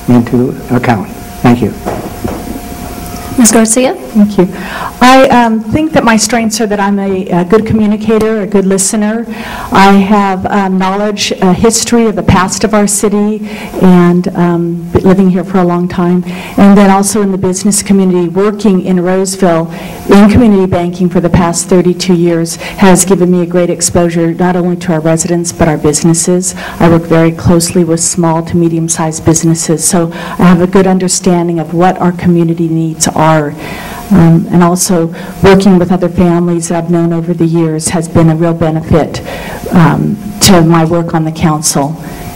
into account. Thank you. Ms. Garcia? Thank you. I think that my strengths are that I'm a good communicator, a good listener. I have knowledge, history of the past of our city, and living here for a long time. And then also in the business community, working in Roseville in community banking for the past 32 years has given me a great exposure not only to our residents but our businesses. I work very closely with small to medium-sized businesses, so I have a good understanding of what our community needs are. And also working with other families that I've known over the years has been a real benefit to my work on the council.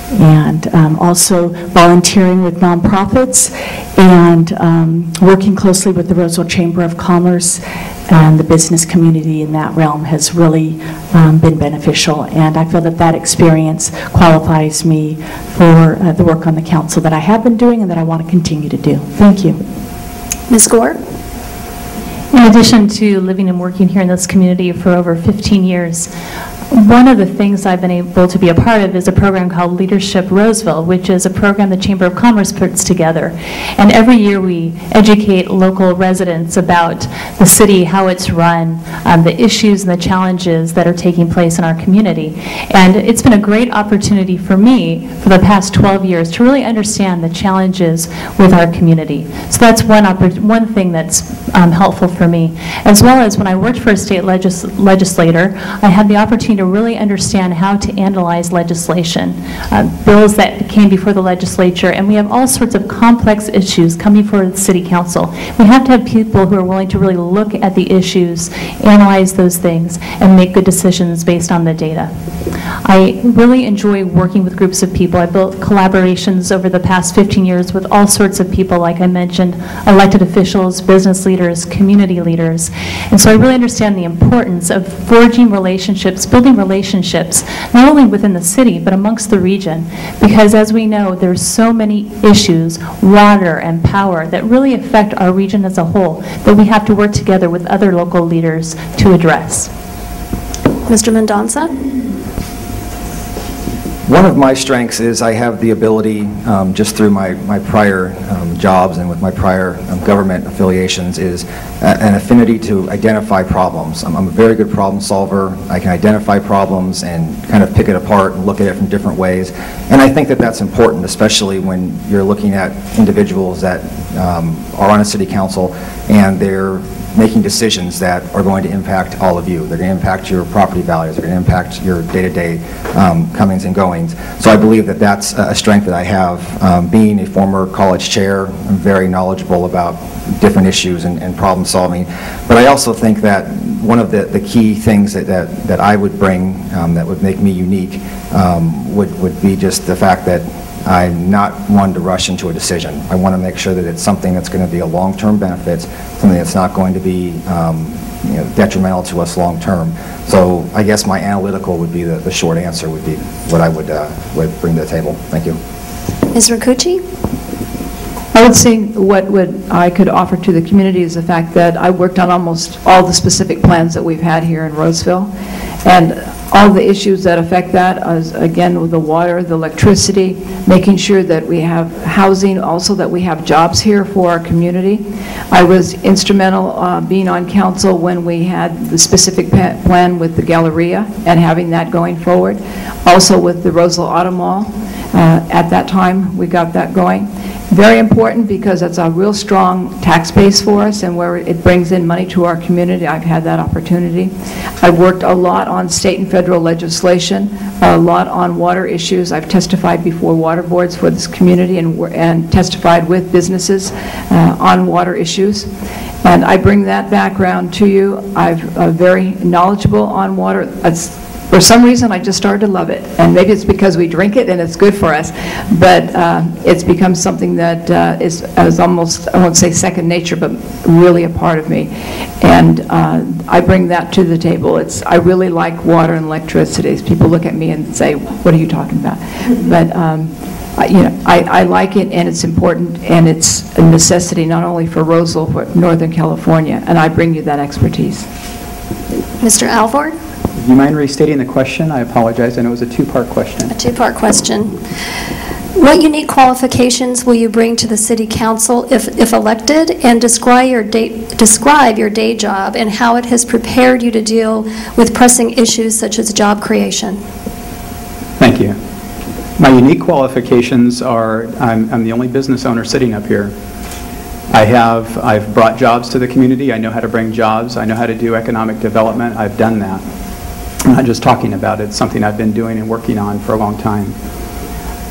And also volunteering with nonprofits and working closely with the Roseville Chamber of Commerce and the business community in that realm has really been beneficial. And I feel that that experience qualifies me for the work on the council that I have been doing and that I want to continue to do. Thank you. Ms. Gore? In addition to living and working here in this community for over 15 years, one of the things I've been able to be a part of is a program called Leadership Roseville, which is a program the Chamber of Commerce puts together. And every year we educate local residents about the city, how it's run, the issues and the challenges that are taking place in our community. And it's been a great opportunity for me for the past 12 years to really understand the challenges with our community. So that's one thing that's helpful for me. As well as when I worked for a state legislator, I had the opportunity to really understand how to analyze legislation, bills that came before the legislature, and we have all sorts of complex issues coming before the City Council. We have to have people who are willing to really look at the issues, analyze those things, and make good decisions based on the data. I really enjoy working with groups of people. I built collaborations over the past 15 years with all sorts of people, like I mentioned, elected officials, business leaders, community leaders. And so I really understand the importance of forging relationships, building relationships, not only within the city, but amongst the region. Because as we know, there's so many issues, water and power, that really affect our region as a whole, that we have to work together with other local leaders to address. Mr. Mendonsa? One of my strengths is I have the ability, just through my prior jobs and with my prior government affiliations, is an affinity to identify problems. I'm a very good problem solver. I can identify problems and kind of pick it apart and look at it from different ways. And I think that that's important, especially when you're looking at individuals that are on a city council and they're making decisions that are going to impact all of you. They're going to impact your property values. They're going to impact your day-to-day comings and goings. So I believe that that's a strength that I have. Being a former college chair, I'm very knowledgeable about different issues and problem solving. But I also think that one of the key things that I would bring that would make me unique would be just the fact that I'm not one to rush into a decision. I want to make sure that it's something that's going to be a long-term benefit, something that's not going to be detrimental to us long-term. So I guess my analytical would be the short answer would be what I would bring to the table. Thank you. Ms. Roccucci? I would say what I could offer to the community is the fact that I worked on almost all the specific plans that we've had here in Roseville, and all the issues that affect that is, again, with the water, the electricity, making sure that we have housing, also that we have jobs here for our community. I was instrumental being on council when we had the specific plan with the Galleria and having that going forward. Also with the Roseville Auto Mall, at that time we got that going. Very important because it's a real strong tax base for us and where it brings in money to our community. I've had that opportunity. I've worked a lot on state and federal legislation, a lot on water issues. I've testified before water boards for this community and testified with businesses on water issues. And I bring that background to you. I'm very knowledgeable on water. For some reason, I just started to love it, and maybe it's because we drink it and it's good for us, but it's become something that is almost, I won't say second nature, but really a part of me. And I bring that to the table. I really like water and electricity. People look at me and say, what are you talking about? But I like it, and it's important, and it's a necessity not only for Roseville, but Northern California, and I bring you that expertise. Mr. Alvord? Do you mind restating the question? I apologize. I know it was a two-part question. A two-part question. What unique qualifications will you bring to the City Council if elected, and describe your day job and how it has prepared you to deal with pressing issues such as job creation? Thank you. My unique qualifications are I'm the only business owner sitting up here. I've brought jobs to the community. I know how to bring jobs. I know how to do economic development. I've done that. I'm not just talking about it. It's something I've been doing and working on for a long time.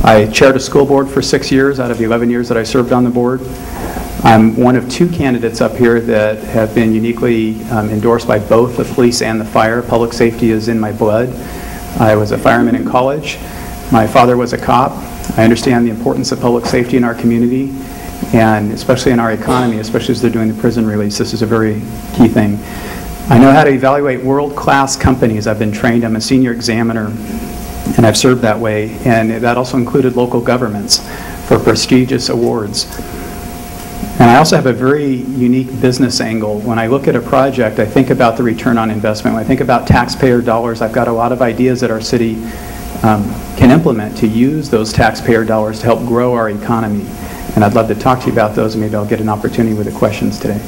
I chaired a school board for 6 years out of the 11 years that I served on the board. I'm one of 2 candidates up here that have been uniquely endorsed by both the police and the fire. Public safety is in my blood. I was a fireman in college. My father was a cop. I understand the importance of public safety in our community, and especially in our economy, especially as they're doing the prison release. This is a very key thing. I know how to evaluate world-class companies. I've been trained. I'm a senior examiner, and I've served that way, and that also included local governments for prestigious awards. And I also have a very unique business angle. When I look at a project, I think about the return on investment. When I think about taxpayer dollars, I've got a lot of ideas that our city can implement to use those taxpayer dollars to help grow our economy. And I'd love to talk to you about those, and maybe I'll get an opportunity with the questions today.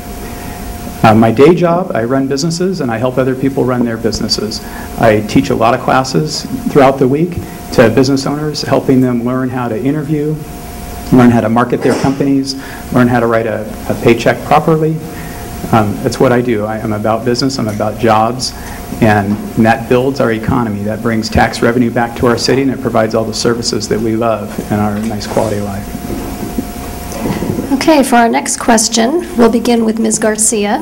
My day job, I run businesses and I help other people run their businesses. I teach a lot of classes throughout the week to business owners, helping them learn how to interview, learn how to market their companies, learn how to write a paycheck properly. That's what I do. I'm about business, I'm about jobs, and that builds our economy. That brings tax revenue back to our city, and it provides all the services that we love and our nice quality of life. Okay, for our next question, we'll begin with Ms. Garcia.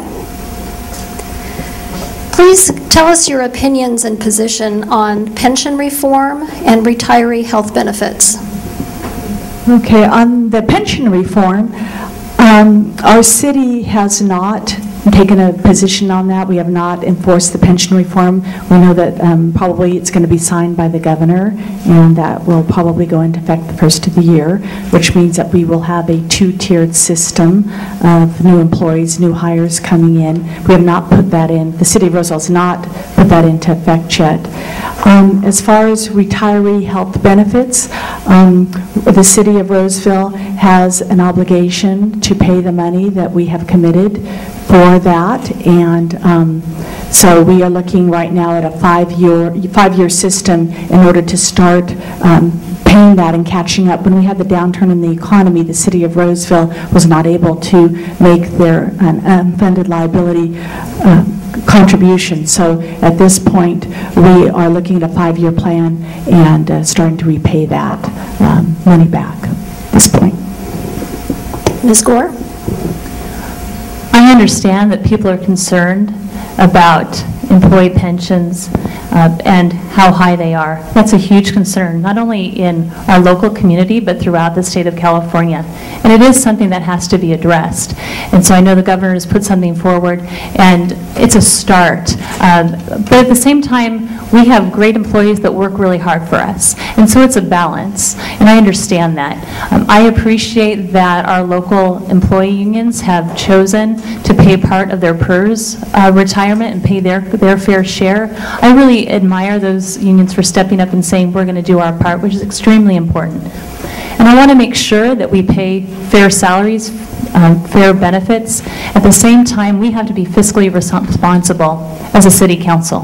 Please tell us your opinions and position on pension reform and retiree health benefits. Okay, on the pension reform, our city has not taken a position on that. We have not enforced the pension reform. We know that probably it's going to be signed by the governor, and that will probably go into effect the first of the year, which means that we will have a 2-tiered system of new employees, new hires coming in. We have not put that in. The city of Roseville has not put that into effect yet. As far as retiree health benefits, the city of Roseville has an obligation to pay the money that we have committed for that, and so we are looking right now at a 5-year system in order to start paying that and catching up. When we had the downturn in the economy, the city of Roseville was not able to make their unfunded liability contribution. So at this point, we are looking at a 5-year plan and starting to repay that money back at this point. Ms. Gore? I understand that people are concerned about employee pensions and how high they are. That's a huge concern, not only in our local community, but throughout the state of California. And it is something that has to be addressed. And so I know the governor has put something forward, and it's a start. But at the same time, we have great employees that work really hard for us. And so it's a balance, and I understand that. I appreciate that our local employee unions have chosen to pay part of their PERS retirement and pay their fair share. I really admire those unions for stepping up and saying we're going to do our part, which is extremely important. And I want to make sure that we pay fair salaries, fair benefits. At the same time, we have to be fiscally responsible as a city council.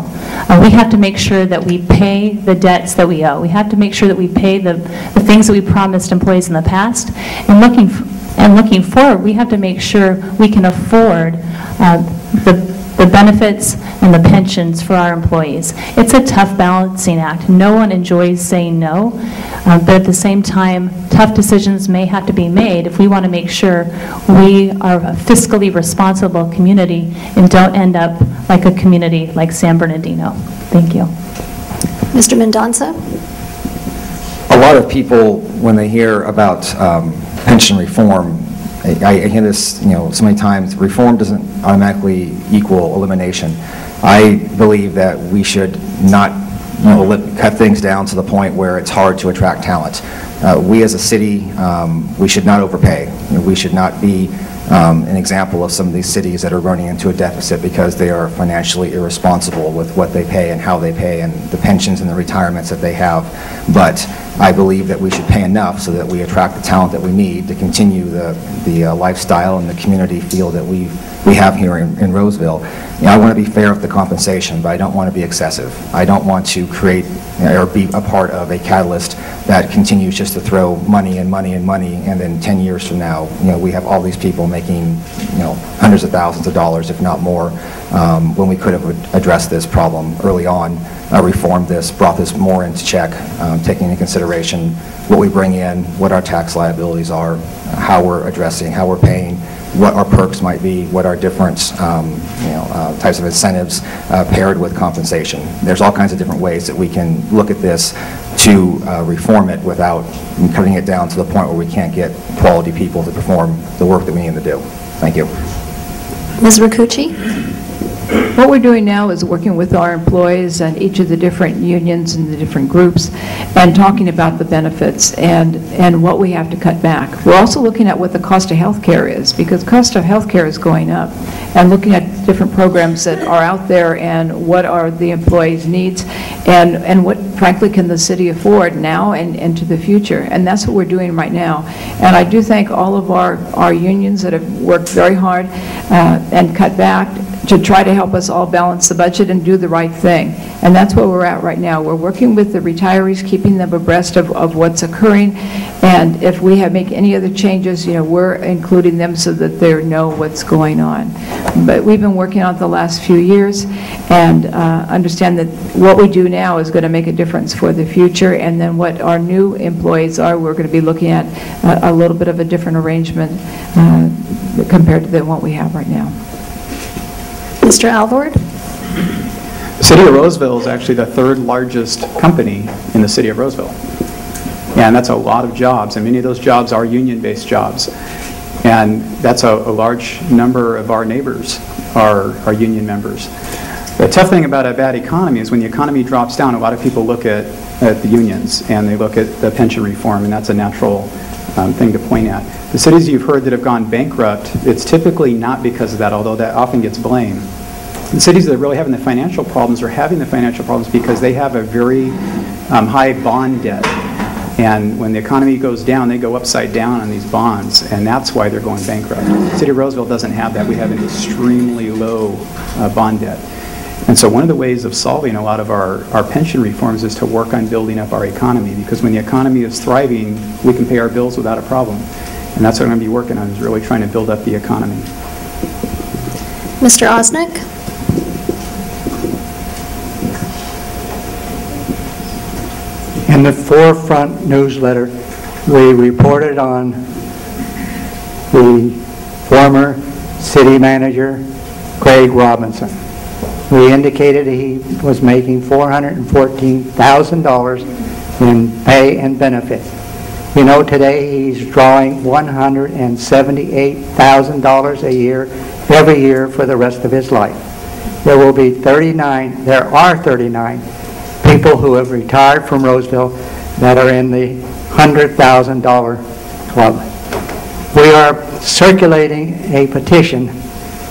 We have to make sure that we pay the debts that we owe. We have to make sure that we pay the things that we promised employees in the past. And looking forward, we have to make sure we can afford the benefits and the pensions for our employees. It's a tough balancing act. No one enjoys saying no, but at the same time, tough decisions may have to be made if we want to make sure we are a fiscally responsible community and don't end up like a community like San Bernardino. Thank you. Mr. Mendonsa? A lot of people, when they hear about pension reform, I hear this, so many times. Reform doesn't automatically equal elimination. I believe that we should not, cut things down to the point where it's hard to attract talent. We as a city, we should not overpay. We should not be an example of some of these cities that are running into a deficit because they are financially irresponsible with what they pay and how they pay and the pensions and the retirements that they have. But I believe that we should pay enough so that we attract the talent that we need to continue the lifestyle and the community feel that we have here in Roseville. You know, I want to be fair with the compensation, but I don't want to be excessive. I don't want to create or be a part of a catalyst that continues just to throw money and money and money, and then 10 years from now, you know, we have all these people making, you know, hundreds of thousands of dollars, if not more, when we could have addressed this problem early on, reformed this, brought this more into check, taking into consideration what we bring in, what our tax liabilities are, how we're addressing, how we're paying, what our perks might be, what our different types of incentives paired with compensation. There's all kinds of different ways that we can look at this to reform it without cutting it down to the point where we can't get quality people to perform the work that we need to do. Thank you. Ms. Roccucci? What we're doing now is working with our employees and each of the different unions and the different groups and talking about the benefits and what we have to cut back. We're also looking at what the cost of health care is, because cost of health care is going up, and looking at different programs that are out there and what are the employees' needs and what, frankly, can the city afford now and into the future. And that's what we're doing right now. And I do thank all of our unions that have worked very hard and cut back to try to help us all balance the budget and do the right thing. And that's where we're at right now. We're working with the retirees, keeping them abreast of what's occurring, and if we make any other changes, you know, we're including them so that they know what's going on. But we've been working on it the last few years and understand that what we do now is going to make a difference for the future, and then what our new employees are, we're going to be looking at a little bit of a different arrangement compared to what we have right now. Mr. Alvord? The City of Roseville is actually the third largest company in the City of Roseville. And that's a lot of jobs, and many of those jobs are union-based jobs. And that's a large number of our neighbors are union members. The tough thing about a bad economy is when the economy drops down, a lot of people look at the unions, and they look at the pension reform, and that's a natural thing to point at. The cities you've heard that have gone bankrupt, it's typically not because of that, although that often gets blamed. The cities that are really having the financial problems are having the financial problems because they have a very high bond debt. And when the economy goes down, they go upside down on these bonds, and that's why they're going bankrupt. The City of Roseville doesn't have that. We have an extremely low bond debt. And so one of the ways of solving a lot of our pension reforms is to work on building up our economy, because when the economy is thriving, we can pay our bills without a problem. And that's what I'm going to be working on, is really trying to build up the economy. Mr. Ozenick? In the forefront newsletter, we reported on the former city manager, Craig Robinson. We indicated he was making $414,000 in pay and benefits. You know, today he's drawing $178,000 a year, every year for the rest of his life. There are 39 people who have retired from Roseville that are in the $100,000 club. We are circulating a petition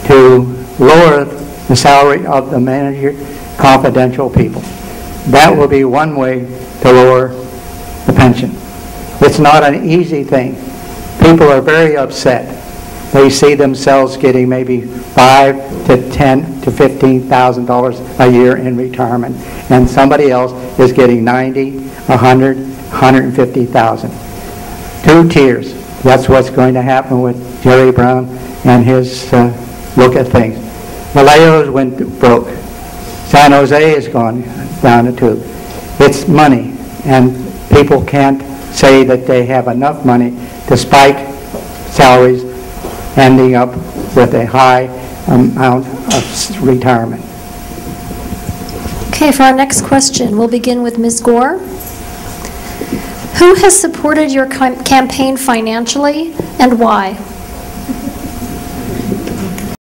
to lower the salary of the manager confidential people. That will be one way to lower the pension. It's not an easy thing. People are very upset. They see themselves getting maybe $5,000 to $10,000 to $15,000 a year in retirement, and somebody else is getting $90,000, $100,000, $150,000. Two tiers. That's what's going to happen with Jerry Brown and his look at things. Vallejo's went broke. San Jose has gone down the tube. It's money, and people can't say that they have enough money despite salaries ending up with a high amount of retirement. Okay, for our next question, we'll begin with Ms. Gore. Who has supported your campaign financially and why?